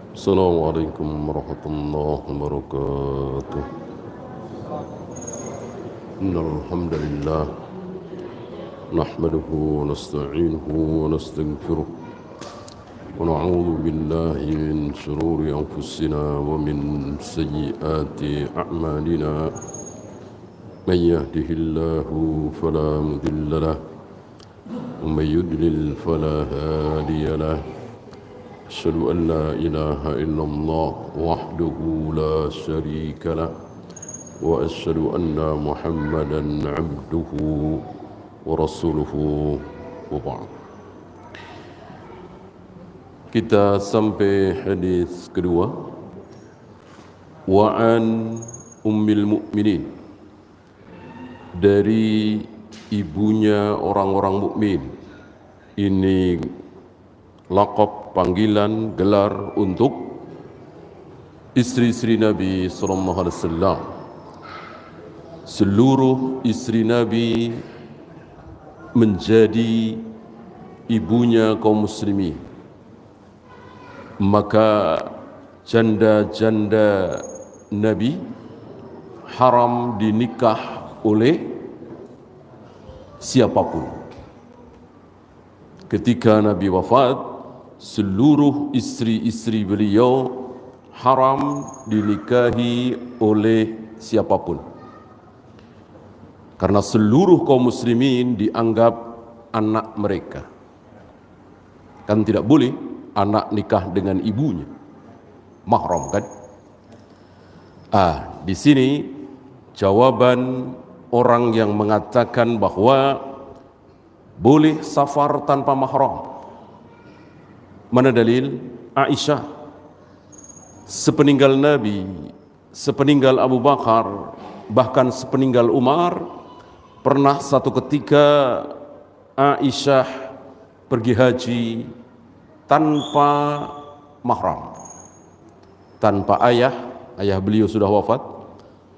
السلام عليكم ورحمة الله وبركاته. إن الحمد لله نحمده ونستعينه ونستغفره ونعوذ بالله من شرور أنفسنا ومن سيئات أعمالنا. من يهده الله فلا مضل له ومن يضلل فلا هادي له. أشهد أن لا إله إلا الله وحده لا شريك له وأشهد أن محمدا عبده ورسوله وبعد. Kita sampai hadis kedua. Wa'an ummil mu'minin, dari ibunya orang-orang mukmin. Ini laqab, panggilan, gelar untuk istri-istri Nabi sallallahu alaihi wasallam. Seluruh istri Nabi menjadi ibunya kaum muslimin. Maka janda-janda Nabi haram dinikah oleh siapapun. Ketika Nabi wafat, seluruh istri-istri beliau haram dinikahi oleh siapapun. Karena seluruh kaum muslimin dianggap anak mereka. Kan tidak boleh anak nikah dengan ibunya. Mahram kan? Di sini jawaban orang yang mengatakan bahwa boleh safar tanpa mahram. Mana dalil? Aisyah sepeninggal Nabi, sepeninggal Abu Bakar, bahkan sepeninggal Umar, pernah satu ketika Aisyah pergi haji tanpa mahram, tanpa ayah beliau sudah wafat,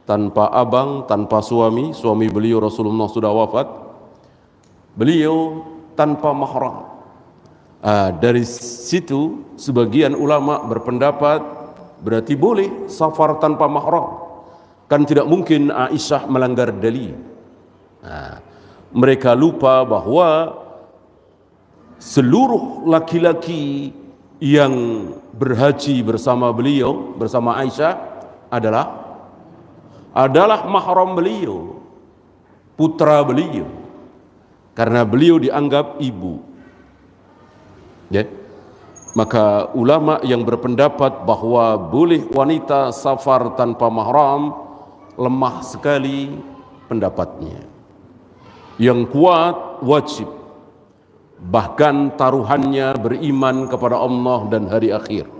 tanpa abang, tanpa suami beliau Rasulullah sudah wafat, beliau tanpa mahram. Dari situ sebagian ulama berpendapat berarti boleh safar tanpa mahram. Kan tidak mungkin Aisyah melanggar dalil. Mereka lupa bahwa seluruh laki-laki yang berhaji bersama beliau, bersama Aisyah adalah mahram beliau, putra beliau, karena beliau dianggap ibu. Ya. Maka ulama yang berpendapat bahwa boleh wanita safar tanpa mahram lemah sekali pendapatnya. Yang kuat wajib, bahkan taruhannya beriman kepada Allah dan hari akhir.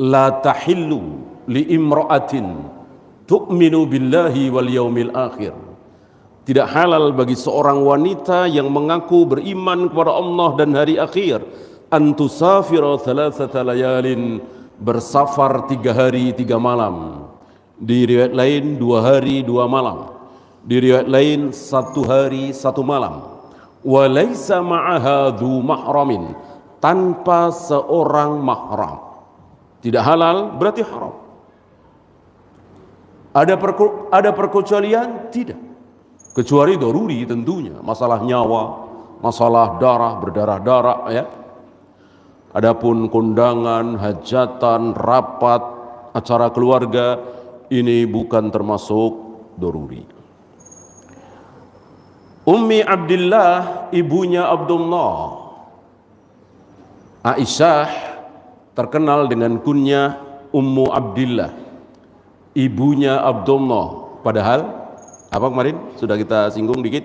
La tahillu li imra'atin tu'minu billahi wal yaumil akhir. Tidak halal bagi seorang wanita yang mengaku beriman kepada Allah dan hari akhir antusafira thalathata layalin, bersafar 3 hari 3 malam. Di riwayat lain 2 hari 2 malam. Di riwayat lain 1 hari 1 malam. Wa laisa ma'aha dhu mahramin, tanpa seorang mahram. Tidak halal berarti haram. Ada perkecualian? Tidak. Kecuali daruri tentunya, masalah nyawa, masalah darah, berdarah-darah ya. Adapun kondangan, hajatan, rapat, acara keluarga, ini bukan termasuk daruri. Ummi Abdillah, ibunya Abdullah. Aisyah terkenal dengan kunyah Ummu Abdillah, ibunya Abdullah. Padahal apa kemarin sudah kita singgung dikit,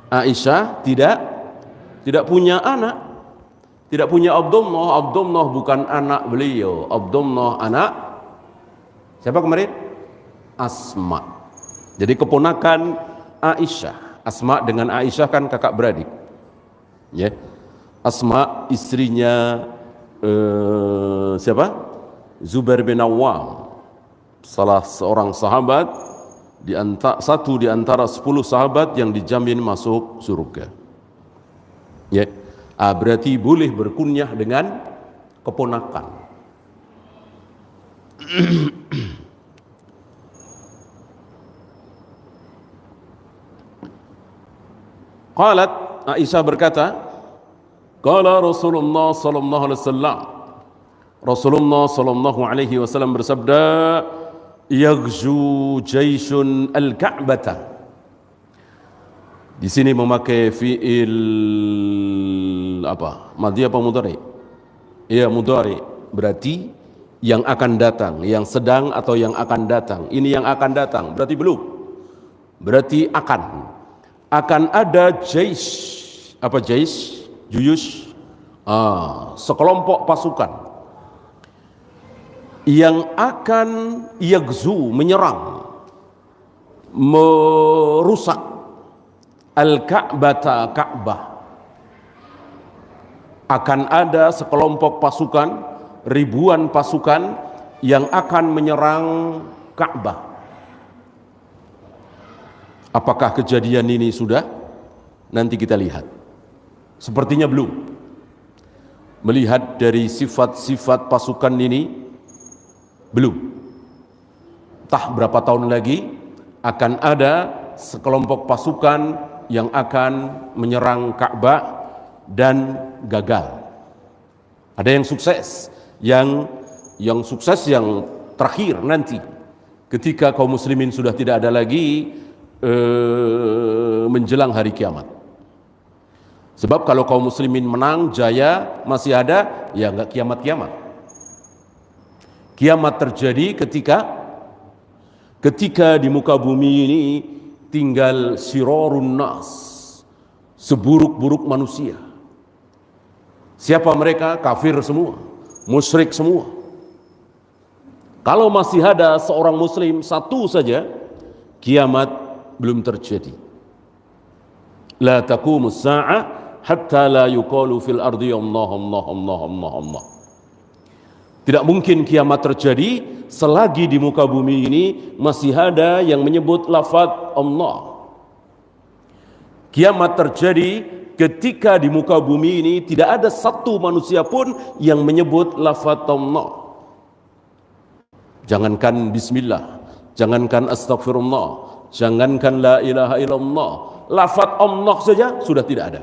Aisyah tidak punya anak, tidak punya Abdullah. Abdullah bukan anak beliau. Abdullah anak siapa kemarin? Asma. Jadi keponakan Aisyah. Asma dengan Aisyah kan kakak beradik. Ya. Asma istrinya siapa? Zubair bin Awwam, salah seorang sahabat, satu di antara 10 sahabat yang dijamin masuk surga. Ya. Berarti boleh berkunyah dengan keponakan. Qalat, Aisyah berkata, qala Rasulullah sallallahu alaihi wasallam, Rasulullah sallallahu alaihi wasallam bersabda, yaghzu jaisyun al-Ka'bata. Di sini memakai fiil apa? Madhi apa mudhari? Iya, mudhari. Berarti yang akan datang, yang sedang atau yang akan datang. Ini yang akan datang, berarti belum. Berarti akan ada jais. Apa jais? Juyus. Sekelompok pasukan yang akan yaghzu, menyerang, merusak Al-Ka'bata, Ka'bah. Akan ada sekelompok pasukan, ribuan pasukan yang akan menyerang Ka'bah. Apakah kejadian ini sudah? Nanti kita lihat. Sepertinya belum. Melihat dari sifat-sifat pasukan ini, belum. Entah berapa tahun lagi akan ada sekelompok pasukan yang akan menyerang Ka'bah dan gagal. Ada yang sukses, yang sukses yang terakhir nanti ketika kaum muslimin sudah tidak ada lagi menjelang hari kiamat. Sebab kalau kaum muslimin menang jaya masih ada, ya enggak kiamat-kiamat. Kiamat terjadi ketika di muka bumi ini tinggal sirarun nas, seburuk-buruk manusia. Siapa mereka? Kafir semua, musyrik semua. Kalau masih ada seorang muslim satu saja, kiamat belum terjadi. La taqumus sa'ah hatta la yuqalu fil ardi Allah Allah Allah Allah Allah. Tidak mungkin kiamat terjadi selagi di muka bumi ini masih ada yang menyebut lafaz Allah. Kiamat terjadi ketika di muka bumi ini tidak ada satu manusia pun yang menyebut lafaz Allah. Jangankan bismillah, jangankan astagfirullah, jangankan la ilaha illallah, lafaz Allah saja sudah tidak ada.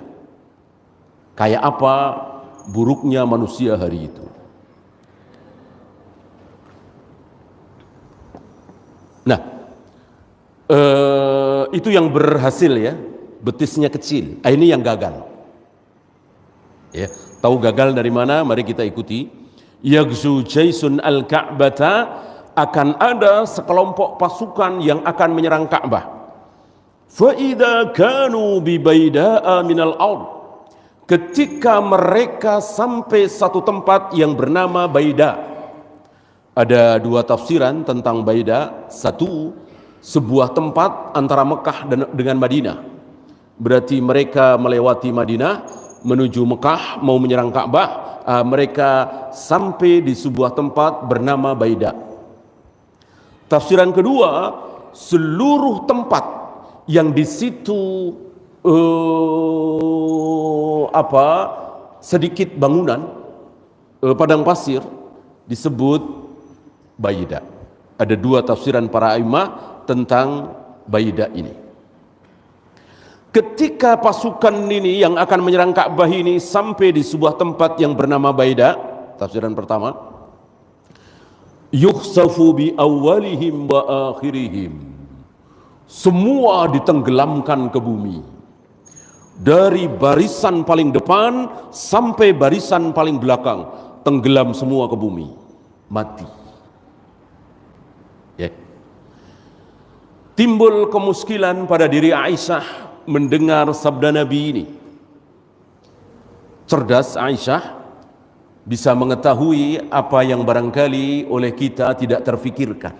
Kayak apa buruknya manusia hari itu. Nah, itu yang berhasil ya, betisnya kecil. Ini yang gagal. Ya, tahu gagal dari mana? Mari kita ikuti. Yaghzu jaisun al-Ka'bata, akan ada sekelompok pasukan yang akan menyerang Ka'bah. Fa idza kanu bi baida'a minal ard, ketika mereka sampai satu tempat yang bernama Baida. Ada dua tafsiran tentang Baida. Satu, sebuah tempat antara Mekah dengan Madinah. Berarti mereka melewati Madinah menuju Mekah mau menyerang Ka'bah. Mereka sampai di sebuah tempat bernama Baida. Tafsiran kedua, seluruh tempat yang di situ sedikit bangunan padang pasir disebut Baida. Ada dua tafsiran para imam tentang Baida ini. Ketika pasukan ini yang akan menyerang Ka'bah ini sampai di sebuah tempat yang bernama Baida, tafsiran pertama, yukhsafu bi awwalihim wa akhirihim, semua ditenggelamkan ke bumi, dari barisan paling depan sampai barisan paling belakang, tenggelam semua ke bumi, mati. Timbul kemuskilan pada diri Aisyah mendengar sabda Nabi ini. Cerdas Aisyah, bisa mengetahui apa yang barangkali oleh kita tidak terfikirkan.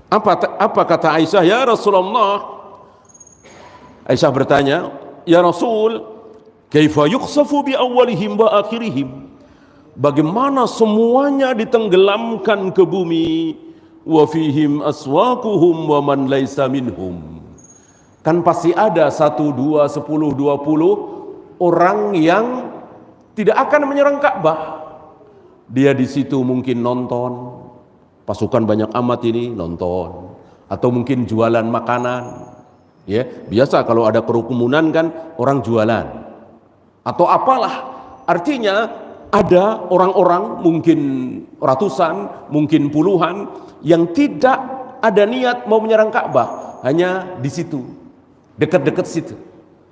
Apa kata Aisyah? Ya Rasulullah, Aisyah bertanya, ya Rasul, kaifa yukhsafu bi awwalihim wa akhirihim, bagaimana semuanya ditenggelamkan ke bumi, wa fihim aswaquhum wa man laisa minhum, kan pasti ada 1, 2, 10, 20 orang yang tidak akan menyerang Ka'bah. Dia di situ mungkin nonton, pasukan banyak amat ini nonton, atau mungkin jualan makanan. Ya, biasa kalau ada kerumunan kan orang jualan atau apalah. Artinya ada orang-orang mungkin ratusan, mungkin puluhan yang tidak ada niat mau menyerang Ka'bah, hanya di situ, dekat-dekat situ.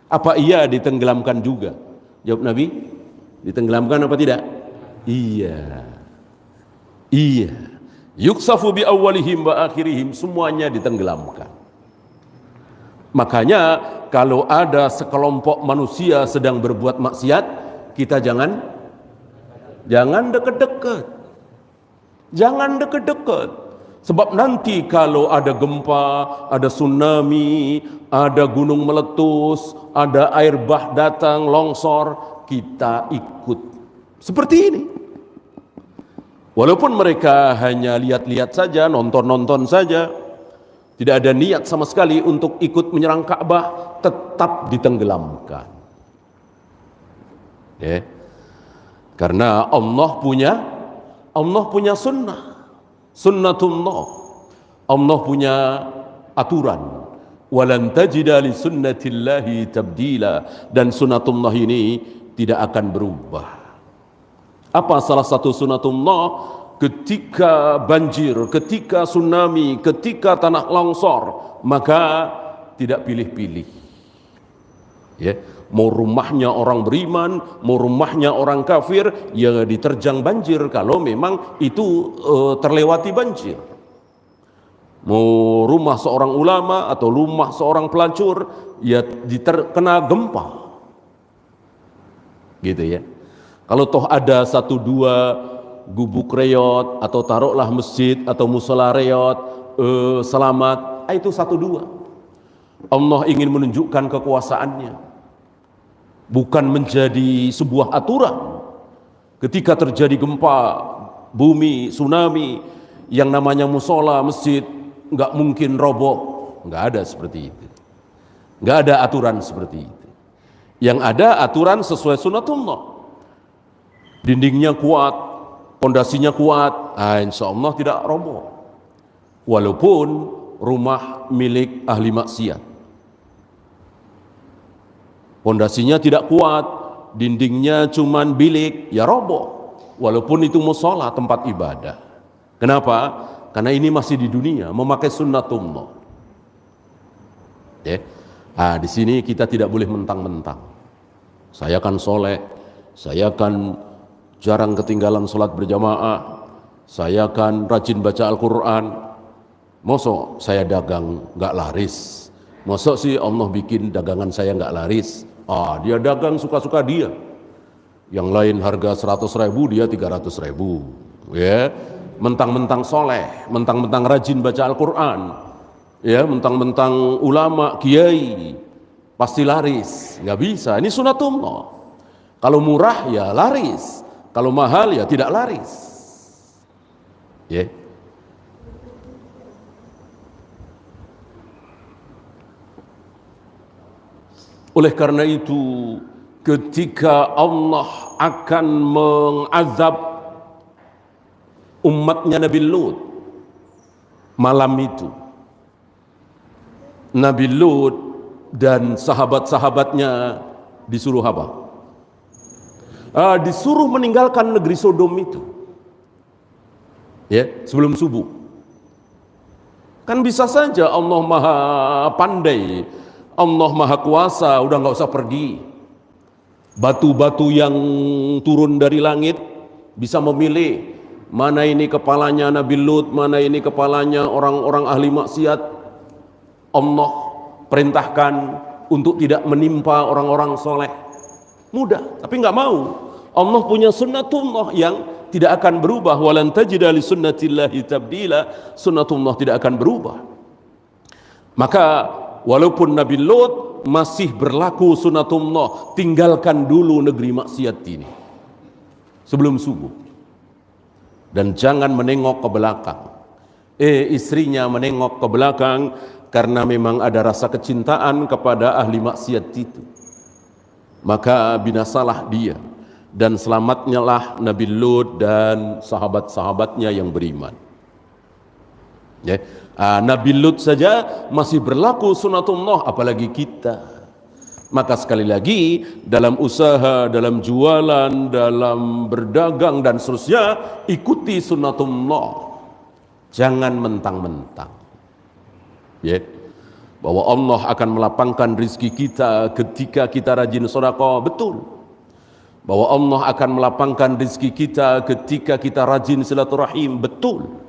Apa iya ditenggelamkan juga? Jawab Nabi, ditenggelamkan apa tidak? Iya. Iya. Yuksafu bi awwalihim wa akhirihim, semuanya ditenggelamkan. Makanya kalau ada sekelompok manusia sedang berbuat maksiat, kita jangan dekat-dekat. Jangan dekat-dekat. Sebab nanti kalau ada gempa, ada tsunami, ada gunung meletus, ada air bah datang, longsor, kita ikut. Seperti ini. Walaupun mereka hanya lihat-lihat saja, nonton-nonton saja, tidak ada niat sama sekali untuk ikut menyerang Ka'bah, tetap ditenggelamkan. Ya. Karena Allah punya sunnatullah. Allah punya aturan. Walan tajida li sunnatillahi tabdila, dan sunnatullah ini tidak akan berubah. Apa salah satu sunnatullah? Ketika banjir, ketika tsunami, ketika tanah longsor, maka tidak pilih-pilih. Ya, mau rumahnya orang beriman, mau rumahnya orang kafir, ya diterjang banjir kalau memang itu terlewati banjir. Mau rumah seorang ulama atau rumah seorang pelacur, ya terkena gempa. Gitu ya. Kalau toh ada satu dua gubuk reot atau taruhlah masjid atau musola reot selamat, itu satu dua. Allah ingin menunjukkan kekuasaannya, bukan menjadi sebuah aturan. Ketika terjadi gempa bumi, tsunami, yang namanya musola, masjid nggak mungkin roboh, nggak ada seperti itu. Nggak ada aturan seperti itu. Yang ada aturan sesuai sunnatullah. Dindingnya kuat, pondasinya kuat, insya Allah tidak roboh. Walaupun rumah milik ahli maksiat, pondasinya tidak kuat, dindingnya cuman bilik, ya roboh. Walaupun itu musola, tempat ibadah. Kenapa? Karena ini masih di dunia, memakai sunnatullah. Ya. Di sini kita tidak boleh mentang-mentang. Saya kan soleh, saya kan jarang ketinggalan sholat berjamaah, saya kan rajin baca Al-Quran. Mosok saya dagang nggak laris? Mosok sih Allah bikin dagangan saya nggak laris? Dia dagang suka-suka dia. Yang lain harga 100.000, dia 300.000. Ya, mentang-mentang soleh, mentang-mentang rajin baca Al-Quran, ya, mentang-mentang ulama, kiai, pasti laris. Nggak bisa. Ini sunatullah. Kalau murah ya laris, kalau mahal ya tidak laris. Ya. Oleh karena itu, ketika Allah akan mengazab umatnya Nabi Lut malam itu, Nabi Lut dan sahabat-sahabatnya disuruh apa? Disuruh meninggalkan negeri Sodom itu, ya, sebelum subuh. Kan bisa saja Allah maha pandai, Allah maha kuasa, udah nggak usah pergi. Batu-batu yang turun dari langit bisa memilih mana ini kepalanya Nabi Lut, mana ini kepalanya orang-orang ahli maksiat. Allah perintahkan untuk tidak menimpa orang-orang soleh. Mudah, tapi nggak mau. Allah punya sunnatullah yang tidak akan berubah. Walan tajida li sunnatillahi tabdila. Sunnatullah tidak akan berubah. Maka walaupun Nabi Lut masih berlaku sunnatullah, tinggalkan dulu negeri maksiat ini sebelum subuh. Dan jangan menengok ke belakang. Istrinya menengok ke belakang karena memang ada rasa kecintaan kepada ahli maksiat itu. maka binasalah dia, dan selamatnyalah Nabi Lut dan sahabat-sahabatnya yang beriman. Ya. Nabi Lut saja masih berlaku sunatullah, apalagi kita. Maka sekali lagi, dalam usaha, dalam jualan, dalam berdagang dan seterusnya, ikuti sunnatullah. Jangan mentang-mentang. Ya. Bahwa Allah akan melapangkan rizki kita ketika kita rajin sedekah, betul. Bahwa Allah akan melapangkan rizki kita ketika kita rajin silaturahim, betul.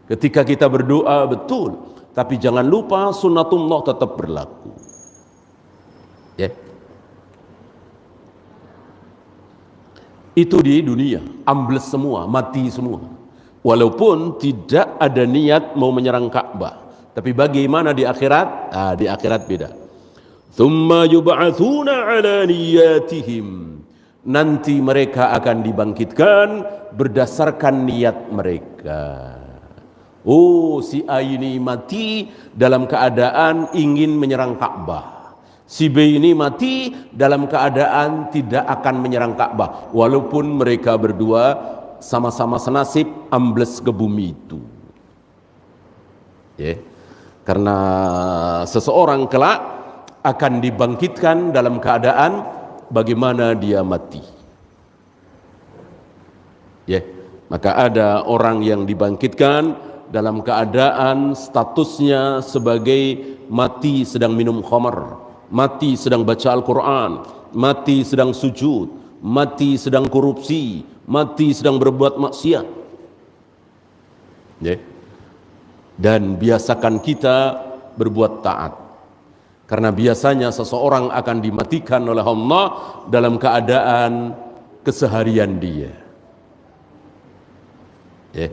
Ketika kita berdoa, betul. Tapi jangan lupa sunnatullah tetap berlaku. Ya. Itu di dunia, ambles semua, mati semua. Walaupun tidak ada niat mau menyerang Ka'bah. Tapi bagaimana di akhirat? Di akhirat beda. Tsumma yub'atsuna 'ala niyatihim. Nanti mereka akan dibangkitkan berdasarkan niat mereka. Oh, si A ini mati dalam keadaan ingin menyerang Ka'bah. Si B ini mati dalam keadaan tidak akan menyerang Ka'bah, walaupun mereka berdua sama-sama senasib ambles ke bumi itu. Ya. Karena seseorang kelak akan dibangkitkan dalam keadaan bagaimana dia mati. Ya. Maka ada orang yang dibangkitkan dalam keadaan statusnya sebagai mati sedang minum khamar, mati sedang baca Al-Quran, mati sedang sujud, mati sedang korupsi, mati sedang berbuat maksiat. Ya. Dan biasakan kita berbuat taat. Karena biasanya seseorang akan dimatikan oleh Allah dalam keadaan keseharian dia. Ya.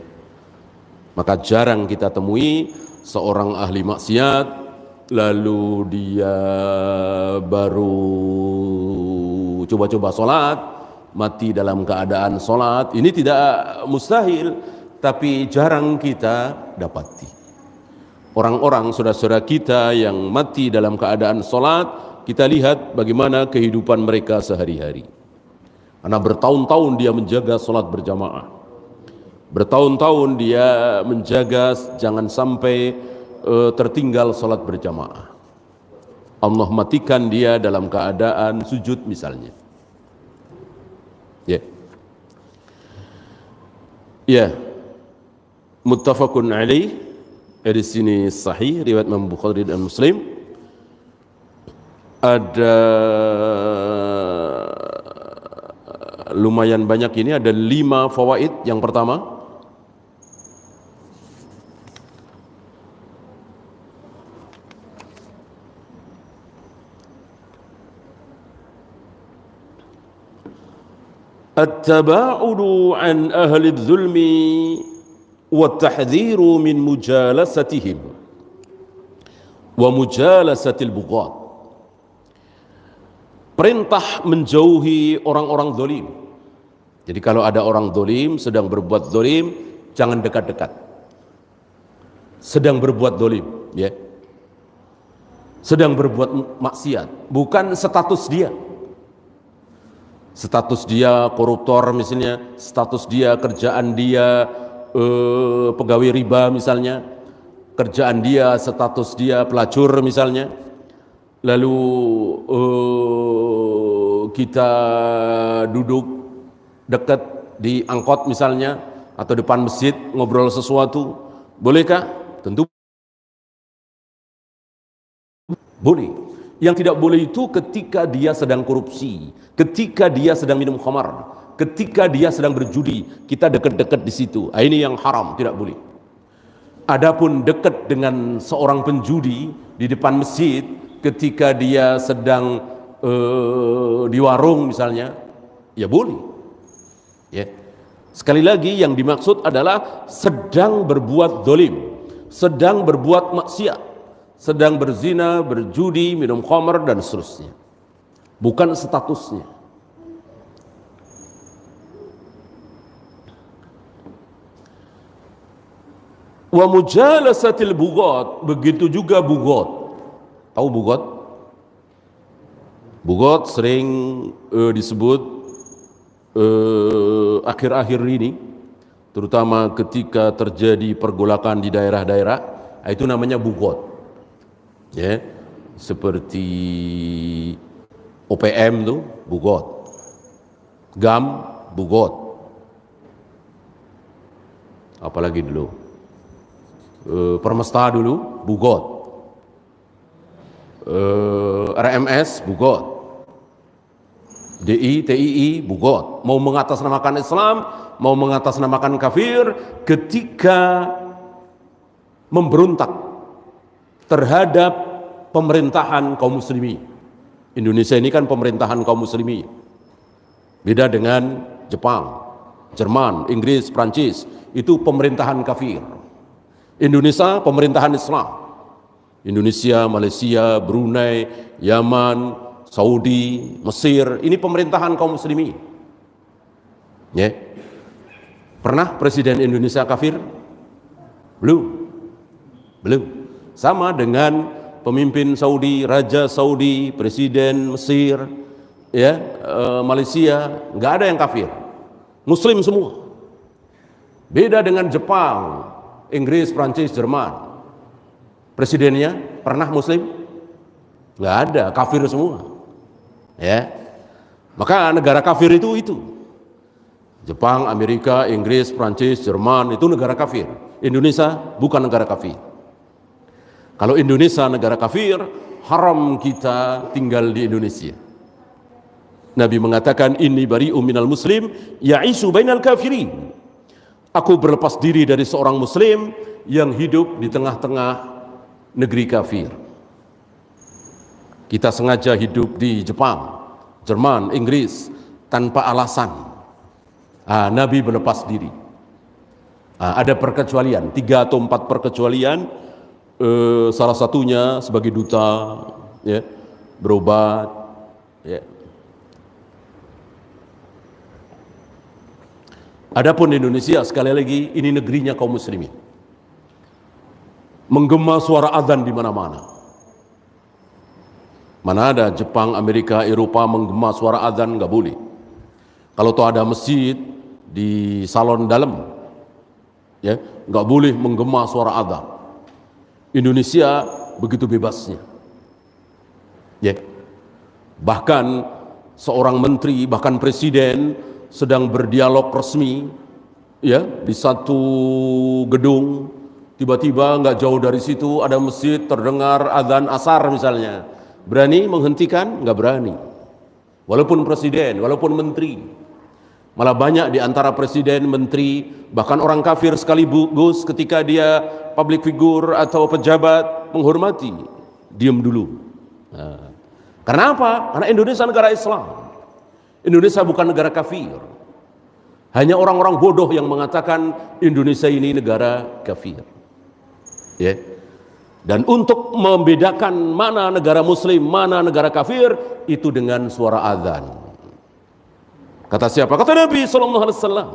Maka jarang kita temui seorang ahli maksiat lalu dia baru coba-coba sholat, mati dalam keadaan sholat. Ini tidak mustahil, tapi jarang kita dapati. Orang-orang saudara-saudara kita yang mati dalam keadaan sholat, kita lihat bagaimana kehidupan mereka sehari-hari. Karena bertahun-tahun dia menjaga sholat berjamaah, bertahun-tahun dia menjaga jangan sampai tertinggal sholat berjamaah. Allah matikan dia dalam keadaan sujud misalnya. Ya. Ya. Muttafaqun alaih. Di sini sahih riwayat Imam Bukhari dan Muslim. Ada lumayan banyak ini, ada 5 fawaid. Yang pertama, at-taba'udu an ahli dzulmi wa tahdhiru min mujalasatihim wa mujalasatil bughat. Perintah menjauhi orang-orang zalim. Jadi kalau ada orang zalim sedang berbuat zalim, jangan dekat-dekat. Sedang berbuat zalim, ya. Sedang berbuat maksiat, bukan status dia. Status dia koruptor misalnya, status dia kerjaan dia pegawai riba misalnya, kerjaan dia, status dia pelacur misalnya. Lalu kita duduk dekat di angkot misalnya atau depan masjid ngobrol sesuatu, bolehkah? Tentu boleh. Yang tidak boleh itu ketika dia sedang korupsi, ketika dia sedang minum khamar, ketika dia sedang berjudi, kita dekat-dekat di situ. Ini yang haram, tidak boleh. Adapun dekat dengan seorang penjudi di depan masjid, ketika dia sedang di warung misalnya, ya boleh. Ya. Sekali lagi yang dimaksud adalah sedang berbuat zalim, sedang berbuat maksiat, sedang berzina, berjudi, minum khamar dan seterusnya. Bukan statusnya. Wa mujalasatil bughat, begitu juga bughat. Tahu bughat? Bugot sering disebut akhir-akhir ini, terutama ketika terjadi pergolakan di daerah-daerah, itu namanya bugot. Ya, seperti OPM tuh bugot, GAM bugot, apalagi dulu Permesta dulu bugot, RMS bugot, DI, TII bugot, mau mengatasnamakan Islam, mau mengatasnamakan kafir ketika memberontak terhadap pemerintahan kaum muslimin. Indonesia ini kan pemerintahan kaum muslimin. Beda dengan Jepang, Jerman, Inggris, Prancis, itu pemerintahan kafir. Indonesia pemerintahan Islam. Indonesia, Malaysia, Brunei, Yaman, Saudi, Mesir, ini pemerintahan kaum muslimin. Ya. Pernah presiden Indonesia kafir? Belum. Belum. Sama dengan pemimpin Saudi, raja Saudi, presiden Mesir, ya, Malaysia, nggak ada yang kafir. Muslim semua. Beda dengan Jepang, Inggris, Prancis, Jerman. Presidennya pernah muslim? Nggak ada, kafir semua. Ya, maka negara kafir itu. Jepang, Amerika, Inggris, Prancis, Jerman itu negara kafir. Indonesia bukan negara kafir. Kalau Indonesia negara kafir, haram kita tinggal di Indonesia. Nabi mengatakan, inni bari'um minal muslim ya'isu bainal kafirin. Aku berlepas diri dari seorang muslim yang hidup di tengah-tengah negeri kafir. Kita sengaja hidup di Jepang, Jerman, Inggris tanpa alasan. Nabi berlepas diri. Ada perkecualian, 3 atau 4 perkecualian. Salah satunya sebagai duta, ya, berobat, ya. Adapun Indonesia, sekali lagi, ini negerinya kaum muslimin. Menggema suara azan di mana-mana. Mana ada Jepang, Amerika, Eropa menggema suara azan, nggak boleh. Kalau tuh ada masjid di salon dalam, ya, nggak boleh menggema suara azan. Indonesia begitu bebasnya. Ya. Bahkan seorang menteri, bahkan presiden sedang berdialog resmi, ya, di satu gedung, tiba-tiba nggak jauh dari situ ada masjid, terdengar azan asar misalnya. Berani menghentikan? Nggak berani. Walaupun presiden, walaupun menteri. Malah banyak di antara presiden, menteri, bahkan orang kafir sekaligus ketika dia public figure atau pejabat menghormati, diam dulu. Karena apa? Karena Indonesia negara Islam. Indonesia bukan negara kafir. Hanya orang-orang bodoh yang mengatakan Indonesia ini negara kafir. Ya. Dan untuk membedakan mana negara muslim, mana negara kafir, itu dengan suara azan. Kata siapa? Kata Nabi SAW.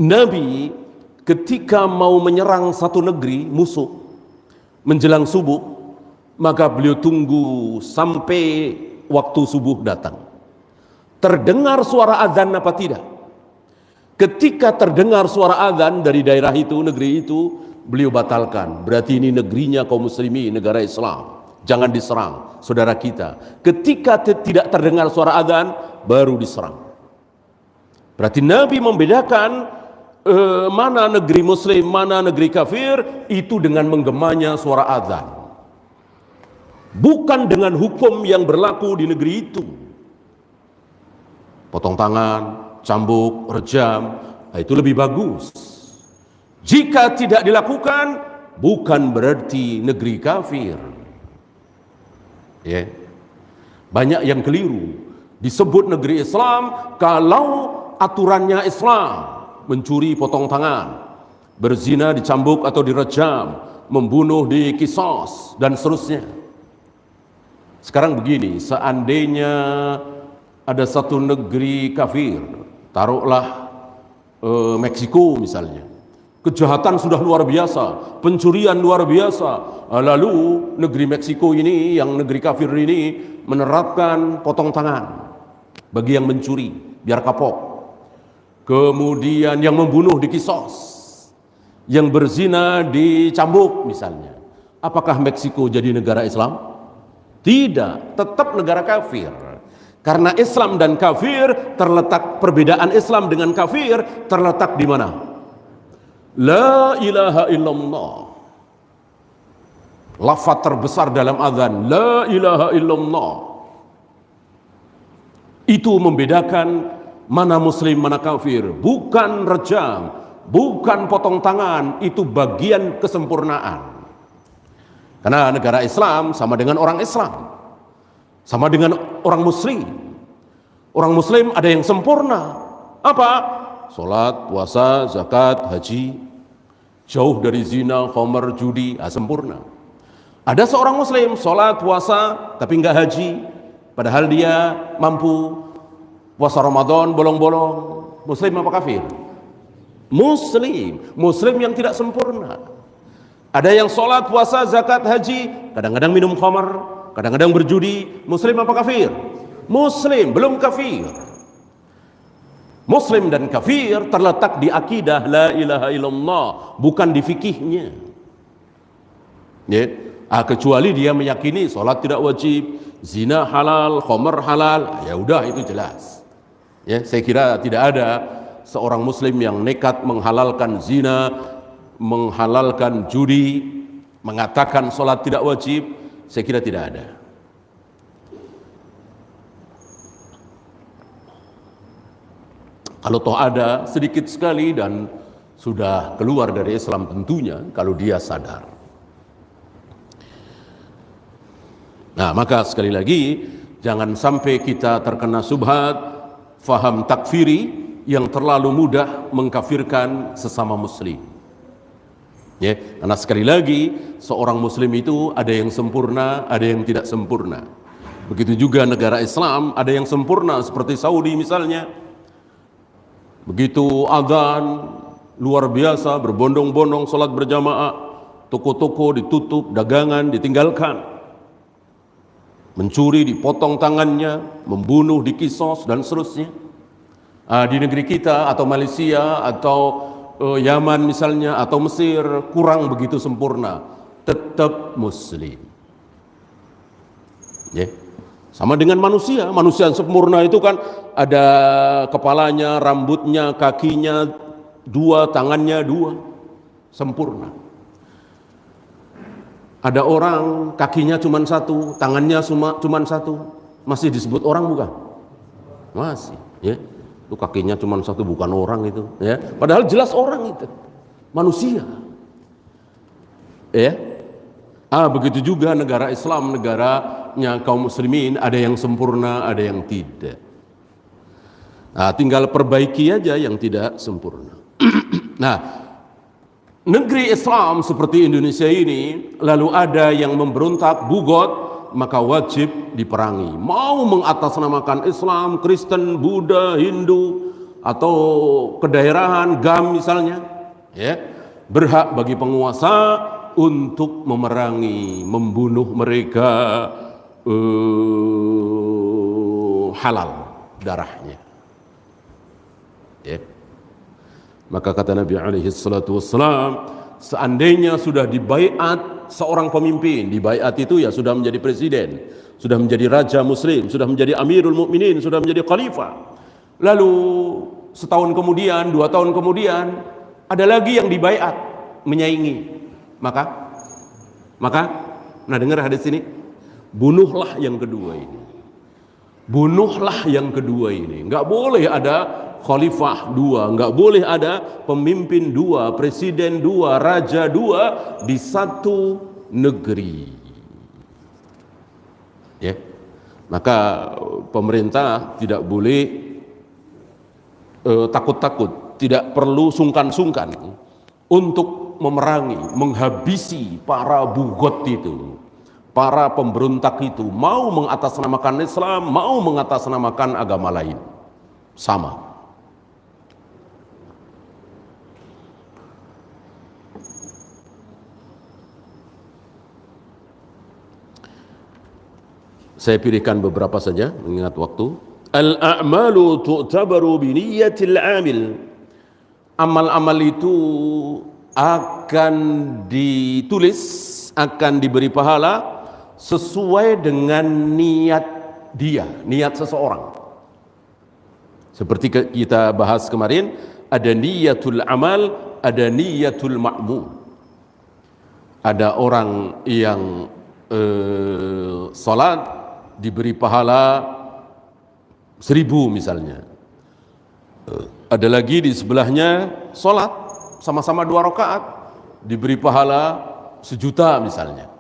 Nabi ketika mau menyerang satu negeri musuh menjelang subuh, maka beliau tunggu sampai waktu subuh datang. Terdengar suara azan apa tidak? Ketika terdengar suara azan dari daerah itu, negeri itu, beliau batalkan. Berarti ini negerinya kaum muslimin, negara Islam. Jangan diserang, saudara kita. Ketika tidak terdengar suara azan, baru diserang. Berarti Nabi membedakan mana negeri muslim, mana negeri kafir, itu dengan menggemanya suara azan. Bukan dengan hukum yang berlaku di negeri itu. Potong tangan, cambuk, rejam, itu lebih bagus. Jika tidak dilakukan, bukan berarti negeri kafir. Ya. Banyak yang keliru. Disebut negeri Islam kalau aturannya Islam. Mencuri potong tangan, berzina dicambuk atau direjam, membunuh dikisos, dan seterusnya. Sekarang begini, seandainya ada satu negeri kafir, taruhlah Meksiko misalnya, kejahatan sudah luar biasa, pencurian luar biasa. Lalu negeri Meksiko ini, yang negeri kafir ini, menerapkan potong tangan bagi yang mencuri, biar kapok. Kemudian yang membunuh dikisos, yang berzina dicambuk misalnya. Apakah Meksiko jadi negara Islam? Tidak, tetap negara kafir. Karena Islam dan kafir terletak, perbedaan Islam dengan kafir terletak di mana? La ilaha illallah. Lafaz terbesar dalam azan, la ilaha illallah. Itu membedakan mana muslim, mana kafir. Bukan rejam, bukan potong tangan, itu bagian kesempurnaan. Karena negara Islam sama dengan orang Islam, sama dengan orang muslim. Orang muslim ada yang sempurna. Apa? Salat, puasa, zakat, haji, jauh dari zina, khamar, judi, sempurna. Ada seorang muslim salat, puasa tapi enggak haji, padahal dia mampu puasa Ramadan bolong-bolong. Muslim apa kafir? Muslim. Muslim yang tidak sempurna. Ada yang salat, puasa, zakat, haji, kadang-kadang minum khamar, kadang-kadang berjudi. Muslim apa kafir? Muslim, belum kafir. Muslim dan kafir terletak di akidah la ilaha illallah, bukan di fikihnya. Ya, kecuali dia meyakini salat tidak wajib, zina halal, khamar halal, ya udah itu jelas. Ya, saya kira tidak ada seorang muslim yang nekat menghalalkan zina, menghalalkan judi, mengatakan salat tidak wajib. Saya kira tidak ada. Kalau toh ada, sedikit sekali dan sudah keluar dari Islam tentunya kalau dia sadar. Nah, maka sekali lagi jangan sampai kita terkena subhat faham takfiri yang terlalu mudah mengkafirkan sesama muslim. Ya, karena sekali lagi seorang muslim itu ada yang sempurna, ada yang tidak sempurna. Begitu juga negara Islam ada yang sempurna seperti Saudi misalnya. Begitu azan luar biasa, berbondong-bondong salat berjamaah, toko-toko ditutup, dagangan ditinggalkan. Mencuri dipotong tangannya, membunuh dikisos dan seterusnya. Di negeri kita atau Malaysia atau Yaman misalnya atau Mesir kurang begitu sempurna, tetap muslim. Ya. Sama dengan manusia, manusia yang sempurna itu kan ada kepalanya, rambutnya, kakinya dua, tangannya dua, sempurna. Ada orang kakinya cuma satu, tangannya cuma satu, masih disebut orang bukan? Masih, ya. Itu kakinya cuma satu, bukan orang itu, ya. Padahal jelas orang itu, manusia. Ya. Begitu juga negara Islam, negaranya kaum muslimin, ada yang sempurna, ada yang tidak. Tinggal perbaiki aja yang tidak sempurna. Nah, negeri Islam seperti Indonesia ini, lalu ada yang memberontak, bugot, maka wajib diperangi. Mau mengatasnamakan Islam, Kristen, Buddha, Hindu, atau kedaerahan, GAM misalnya, ya, berhak bagi penguasa untuk memerangi, membunuh mereka, halal darahnya. Ya. Maka kata Nabi alaihi salatu wassalam, seandainya sudah dibaiat seorang pemimpin, dibaiat itu ya sudah menjadi presiden, sudah menjadi raja muslim, sudah menjadi amirul mukminin, sudah menjadi khalifah. Lalu setahun kemudian, 2 tahun kemudian, ada lagi yang dibaiat menyaingi. Maka, nah dengar hadis ini, bunuhlah yang kedua ini. Bunuhlah yang kedua ini. Enggak boleh ada khalifah dua, enggak boleh ada pemimpin dua, presiden dua, raja dua di satu negeri. Ya. Maka pemerintah tidak boleh takut-takut, tidak perlu sungkan-sungkan untuk memerangi, menghabisi para bugot itu, para pemberontak itu, mau mengatasnamakan Islam, mau mengatasnamakan agama lain, sama. Saya pilihkan beberapa saja mengingat waktu. Al-a'malu tu'tabaru biniyatil amil. Amal-amal itu akan ditulis, akan diberi pahala sesuai dengan niat dia, niat seseorang. Seperti kita bahas kemarin, ada niyatul amal, ada niyatul ma'mum. Ada orang yang salat diberi pahala 1000 misalnya. Ada lagi di sebelahnya salat sama-sama 2 rakaat diberi pahala 1.000.000 misalnya.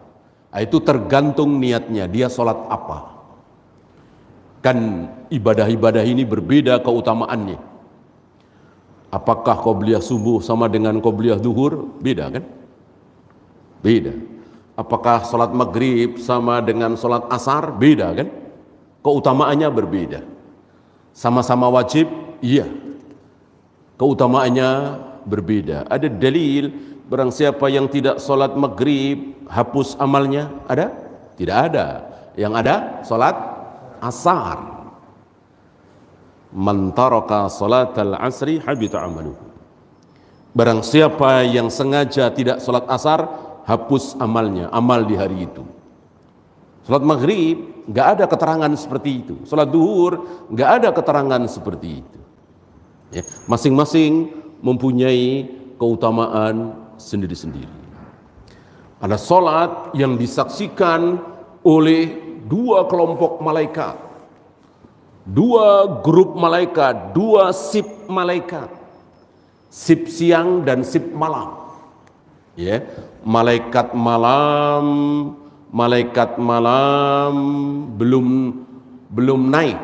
Nah, itu tergantung niatnya, dia salat apa. Kan ibadah-ibadah ini berbeda keutamaannya. Apakah qobliyah subuh sama dengan qobliyah duhur? Beda kan? Beda. Apakah salat maghrib sama dengan salat asar? Beda kan? Keutamaannya berbeda. Sama-sama wajib? Iya. Keutamaannya berbeda. Ada dalil barang siapa yang tidak salat maghrib hapus amalnya? Ada? Tidak ada. Yang ada salat asar. Man taraka salatal asri habita amaluhu. Barang siapa yang sengaja tidak salat asar, hapus amalnya, amal di hari itu. Salat maghrib nggak ada keterangan seperti itu. Salat duhur nggak ada keterangan seperti itu. Ya, masing-masing mempunyai keutamaan sendiri-sendiri. Ada salat yang disaksikan oleh 2 kelompok malaikat, 2 grup malaikat, 2 sip malaikat, sip siang dan sip malam. Ya, malaikat malam belum naik,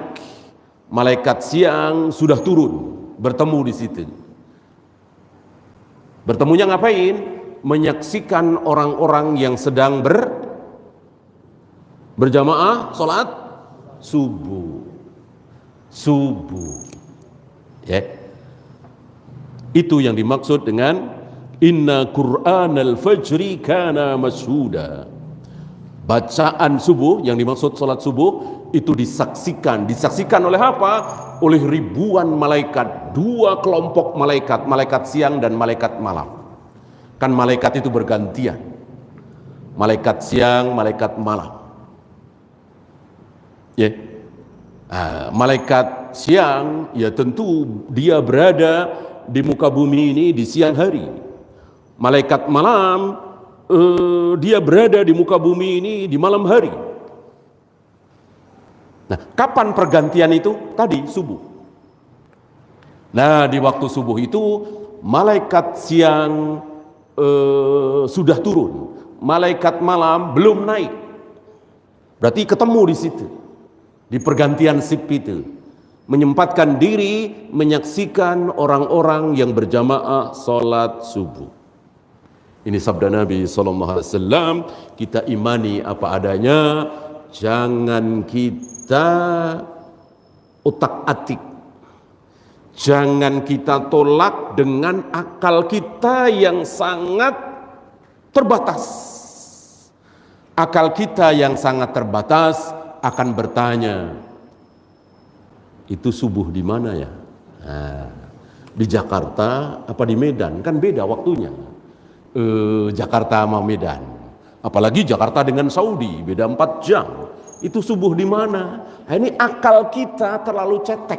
malaikat siang sudah turun, bertemu di situ. Bertemunya ngapain? Menyaksikan orang-orang yang sedang berjamaah sholat subuh. Ya, itu yang dimaksud dengan inna Qur'anal fajri kana mashhuda. Bacaan subuh yang dimaksud salat subuh itu disaksikan oleh apa? Oleh ribuan malaikat, 2 kelompok malaikat, malaikat siang dan malaikat malam. Kan malaikat itu bergantian, malaikat siang, malaikat malam. Ya, malaikat siang ya tentu dia berada di muka bumi ini di siang hari. Malaikat malam dia berada di muka bumi ini di malam hari. Nah, kapan pergantian itu? Tadi subuh. Nah, di waktu subuh itu malaikat siang sudah turun, malaikat malam belum naik. Berarti ketemu di situ, di pergantian sip itu, menyempatkan diri menyaksikan orang-orang yang berjamaah sholat subuh. Ini sabda Nabi SAW, kita imani apa adanya, jangan kita utak-atik, jangan kita tolak dengan akal kita yang sangat terbatas. Akal kita yang sangat terbatas akan bertanya, itu subuh di mana ya? Nah, di Jakarta apa di Medan? Kan beda waktunya. Jakarta sama Medan, apalagi Jakarta dengan Saudi beda 4 jam. Itu subuh di mana? Nah, ini akal kita terlalu cetek.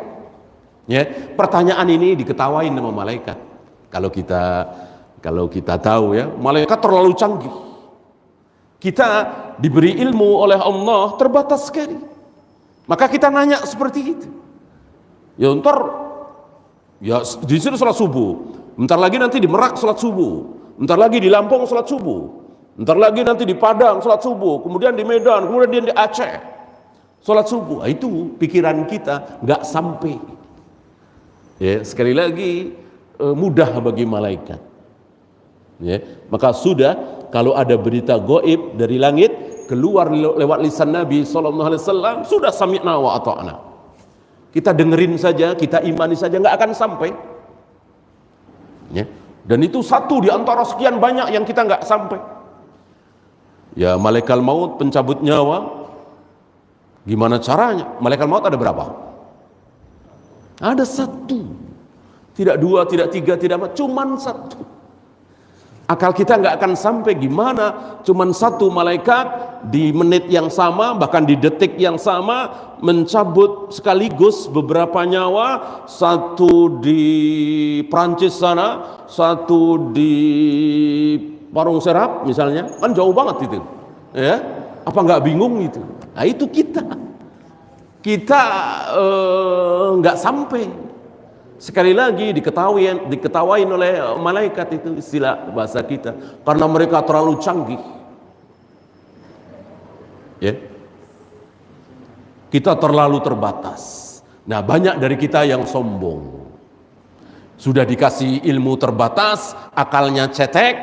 Ya, pertanyaan ini diketawain sama malaikat. Kalau kita tahu ya, malaikat terlalu canggih. Kita diberi ilmu oleh Allah terbatas sekali. Maka kita nanya seperti itu. Ya ntar ya di sini sholat subuh, bentar lagi nanti di Merak sholat subuh, bentar lagi di Lampung sholat subuh, bentar lagi nanti di Padang sholat subuh, kemudian di Medan, kemudian di Aceh sholat subuh. Itu pikiran kita nggak sampai. Ya, sekali lagi mudah bagi malaikat. Ya, maka sudah kalau ada berita gaib dari langit keluar lewat lisan Nabi SAW, sudah sami'na wa ata'na. Kita dengerin saja, kita imani saja, nggak akan sampai. Ya. Dan itu satu di antara sekian banyak yang kita nggak sampai. Ya, malaikat maut pencabut nyawa Gimana caranya? Malaikat maut ada berapa? Ada satu. Tidak dua, tidak tiga, tidak empat, cuman satu. Akal kita nggak akan sampai gimana cuman satu malaikat di menit yang sama, bahkan di detik yang sama, mencabut sekaligus beberapa nyawa, satu di Prancis sana, satu di Parung Serap misalnya, kan jauh banget itu, ya. Apa nggak bingung itu? Nah itu kita nggak sampai. Sekali lagi diketawain oleh malaikat, itu istilah bahasa kita, karena mereka terlalu canggih. Ya. Kita terlalu terbatas. Nah, banyak dari kita yang sombong. Sudah dikasih ilmu terbatas, akalnya cetek.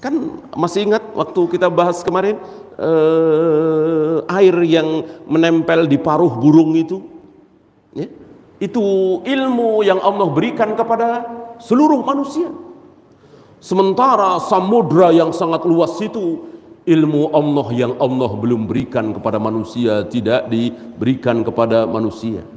Kan masih ingat waktu kita bahas kemarin air yang menempel di paruh burung itu? Ya. Itu ilmu yang Allah berikan kepada seluruh manusia. Sementara samudra yang sangat luas itu, ilmu Allah yang Allah belum berikan kepada manusia, tidak diberikan kepada manusia.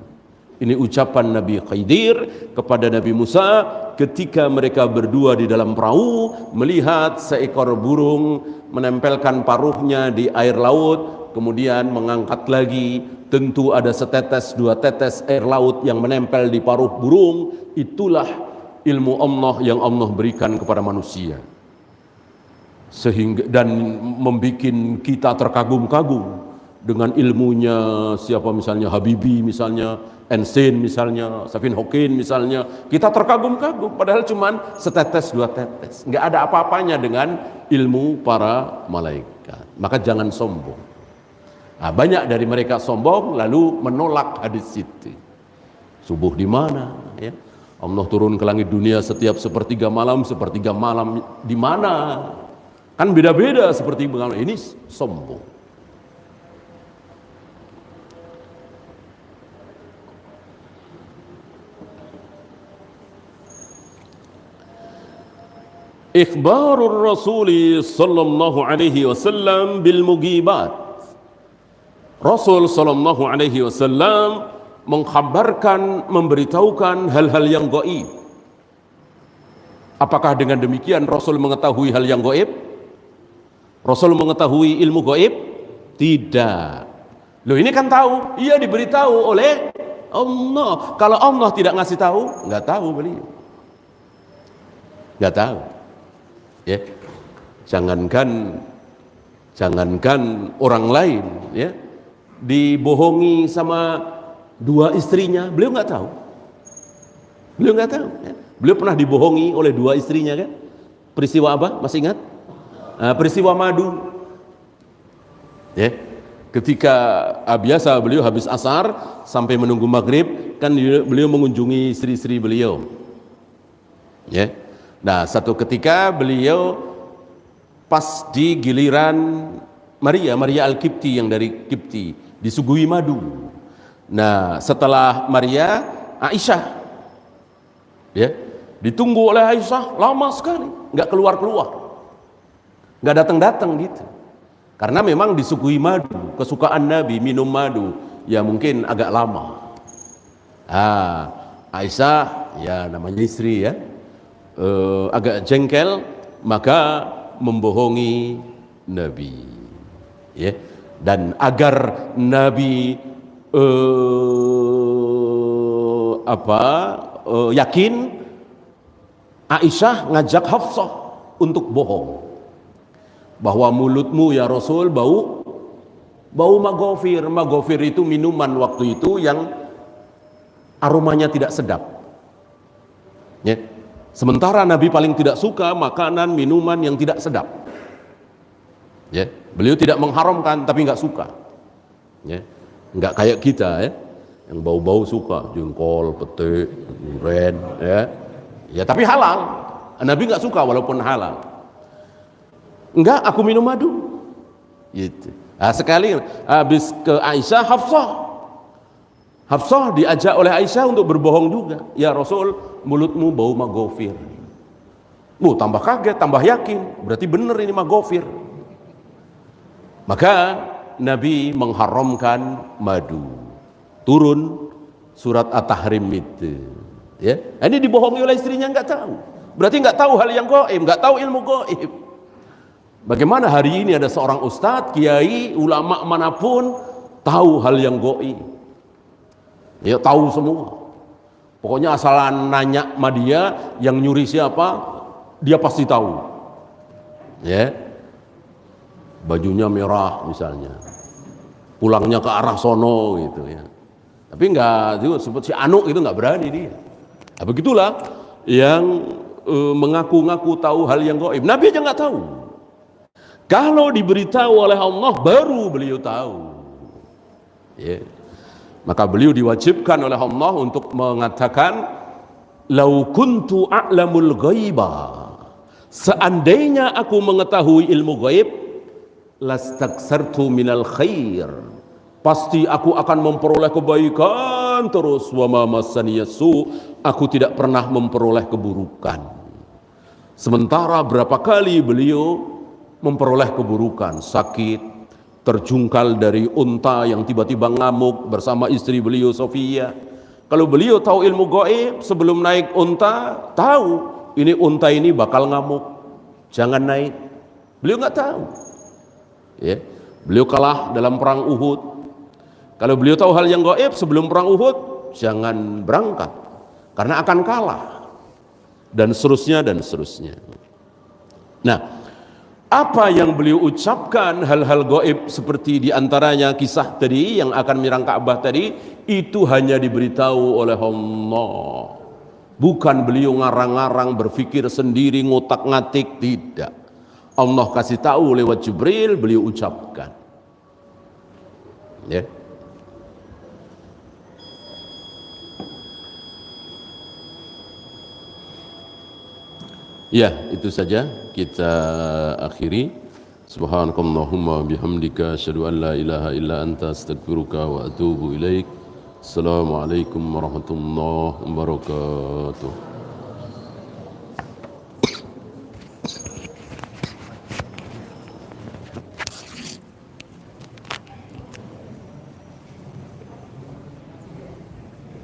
Ini ucapan Nabi Khidir kepada Nabi Musa ketika mereka berdua di dalam perahu melihat seekor burung menempelkan paruhnya di air laut, kemudian mengangkat lagi. Tentu ada setetes dua tetes air laut yang menempel di paruh burung. Itulah ilmu Allah yang Allah berikan kepada manusia, sehingga dan membuat kita terkagum-kagum dengan ilmunya siapa, misalnya Habibie, misalnya Einstein, misalnya Stephen Hawking, misalnya. Kita terkagum-kagum padahal cuman setetes dua tetes, nggak ada apa-apanya dengan ilmu para malaikat. Maka jangan sombong. Nah, banyak dari mereka sombong lalu menolak hadis itu. Subuh di mana? Ya. Allah turun ke langit dunia setiap sepertiga malam di mana? Kan beda-beda seperti malam. Ini sombong. Ikhbarur Rasuli sallallahu alaihi wasallam bil mugibat. Rasul sallallahu alaihi wasallam mengkhabarkan, memberitahukan hal-hal yang gaib. Apakah dengan demikian Rasul mengetahui hal yang gaib? Rasul mengetahui ilmu gaib? Tidak. Loh, ini kan tahu, ia diberitahu oleh Allah. Kalau Allah tidak ngasih tahu, nggak tahu beliau. Nggak tahu. Ya. Jangankan orang lain, ya. Dibohongi sama dua istrinya, beliau nggak tahu. Beliau nggak tahu. Ya. Beliau pernah dibohongi oleh dua istrinya, kan? Peristiwa apa? Masih ingat? Peristiwa madu. Ya. Ketika biasa beliau habis asar sampai menunggu maghrib, kan beliau mengunjungi istri-istri beliau. Ya. Nah, satu ketika beliau pas di giliran Maria Al-Kipti yang dari Kipti, disuguhi madu. Nah, setelah Maria, Aisyah, ya, ditunggu oleh Aisyah lama sekali, nggak keluar, nggak datang gitu. Karena memang disuguhi madu, kesukaan Nabi minum madu, ya mungkin agak lama. Aisyah, ya namanya istri ya, agak jengkel, maka membohongi Nabi. Ya. Dan agar Nabi yakin, Aisyah ngajak Hafsah untuk bohong bahwa mulutmu ya Rasul bau magofir. Magofir itu minuman waktu itu yang aromanya tidak sedap. Ya. Sementara Nabi paling tidak suka makanan minuman yang tidak sedap. Ya, beliau tidak mengharamkan tapi nggak suka. Ya, nggak kayak kita ya, yang bau-bau suka, jengkol, pete, durian, ya. Ya tapi halal. Nabi nggak suka walaupun halal. Enggak, aku minum madu. Gitu. Nah, sekali habis ke Aisyah, Hafsah diajak oleh Aisyah untuk berbohong juga. Ya Rasul, mulutmu bau magofir. Tambah kaget, tambah yakin. Berarti benar ini magofir. Maka Nabi mengharamkan madu. Turun surat At-Tahrim itu. Ya, ini dibohongi oleh istrinya, nggak tahu. Berarti nggak tahu hal yang gaib, nggak tahu ilmu gaib. Bagaimana hari ini ada seorang ustadz, kiai, ulama manapun tahu hal yang gaib? Ya tahu semua. Pokoknya asal nanya sama dia, yang nyuri siapa, dia pasti tahu. Ya, bajunya merah misalnya, pulangnya ke arah sono gitu ya. Tapi enggak juga sebut si Anu itu enggak berani dia. Nah, begitulah yang mengaku-ngaku tahu hal yang gaib. Nabi aja enggak tahu. Kalau diberitahu oleh Allah baru beliau tahu. Ya. Maka beliau diwajibkan oleh Allah untuk mengatakan, "Lau kuntu a'lamul ghaiba." Seandainya aku mengetahui ilmu gaib, lastaksartu minal khair. Pasti aku akan memperoleh kebaikan terus. Wa ma massaniyasu, aku tidak pernah memperoleh keburukan. Sementara berapa kali beliau memperoleh keburukan, sakit, terjungkal dari unta yang tiba-tiba ngamuk bersama istri beliau Sofia. Kalau beliau tahu ilmu gaib sebelum naik unta, tahu ini unta ini bakal ngamuk, jangan naik. Beliau nggak tahu. Ya, beliau kalah dalam perang Uhud. Kalau beliau tahu hal yang gaib sebelum perang Uhud, jangan berangkat karena akan kalah, dan seterusnya dan seterusnya. Nah, apa yang beliau ucapkan hal-hal gaib seperti diantaranya kisah tadi yang akan menyerang Ka'bah tadi, itu hanya diberitahu oleh Allah. Bukan beliau ngarang-ngarang, berpikir sendiri, ngotak-ngatik, tidak. Allah kasih tahu lewat Jibril, beliau ucapkan. Ya. Ya, itu saja kita akhiri. Subhanakallahumma bihamdika asyhadu an la ilaha illa anta astaghfiruka wa atubu ilaik. Assalamualaikum warahmatullahi wabarakatuh.